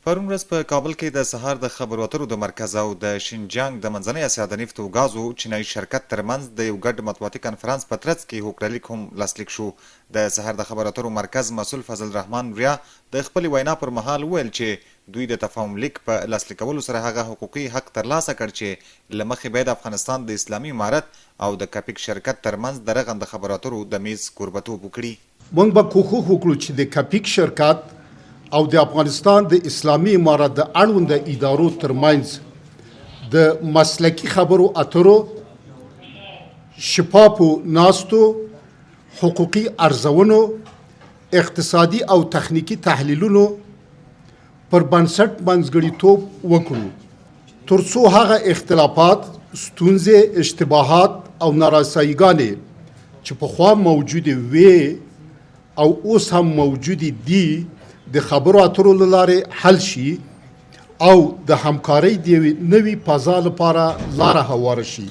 پرون ورځ په کابل کې د سهار د خبرو اترو د مرکز او د شینجیانګ د منځنۍ اسیا د نفتو او ګازو چینایي شرکت ترمنځ د یو ګډ مطبوعاتي کنفرانس په ترڅ کې هوکړلیک هم لاسلیک شو. د سهار د خبرو اترو مرکز مسؤل فضل الرحمن ریا د خپلې وینا پر مهال وویل چې دوی د تفاهم لیک په لاسلیکولو سره هغه حقوقي حق ترلاسه کړ چې له مخې باید افغانستان د اسلامي امارت او د کاپیک شرکت ترمنځ د رغند خبرو اترو د میز کوربتوب وکړي. موږ به کوښښ وکړو چې د کاپیک شرکت او د افغانستان د اسلامي امارت د اړونده ادارو ترمنځ د مسلکي خبرو اترو، شفافو ناستو، حقوقي ارزونو، اقتصادي او تخنیکي تحلیلونو پر بنسټ منځګړیتوب وکړو ترڅو هغه اختلافات، ستونزې، اشتباهات او نارساییګانې چې پخوا موجودې وې او اوس هم موجودې دي د خبرو اترو له لارې حل شي او د همکارۍ د یوې نوې فضا لپاره لاره هواره شي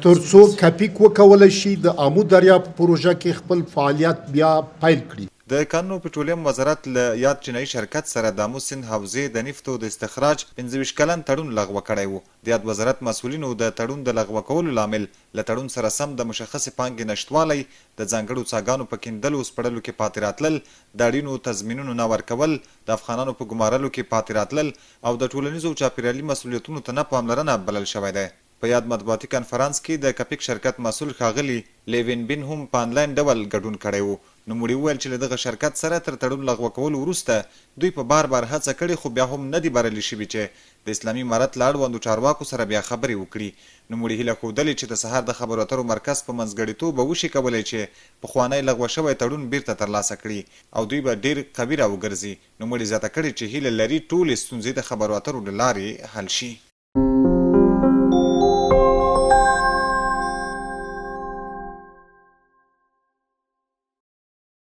ترڅو کاپیک وکولی شي د آمو دریاب په پروژه کې خپل فعالیت بیا پیل کړي. د کانونو پټرولیم وزارت له یاد چینایي شرکت سره د آمو سیند حوزې د نفتو د استخراج 25 کلن تړون لغوه کړی و. د یاد وزارت مسؤلینو د تړون د لغوه کولو لامل له تړون سره سم د مشخصې پانګې نشتوالی، د ځانګړو څاګانو په کیندلو سپړلو کې پاتې راتلل، د اړینو تضمینونو نه ورکول، د افغانانو په ګمارلو کې پاتې راتلل او د ټولنیزو او چاپیریالي مسؤلیتونو ته نه پاملرنه بلل شوی دی. په یاد مطبوعاتي کنفرانس کې د کاپیک شرکت مسؤل ښاغلي لیوین بین هم په آنلاین ډول ګډون کړی و. نوموړي وویل چې له دغه شرکت سره تر تړون لغوه کولو وروسته دوی په بار هڅه کړې خو بیا هم نه دي بریالي شوي چې د اسلامي امارت له اړوندو چارواکو سره بیا خبرې وکړي. نوموړي هیله ښودلې چې د سهار د خبرو اترو مرکز په منځګړیتوب به وشي کولی چې پخوانی لغوه شوی تړون بیرته ترلاسه کړي او دوی به ډیر قوي راوګرځي. نوموړي زیاته کړې چې هیله لري ټولې ستونزې د خبرو اترو له لارې حل شي.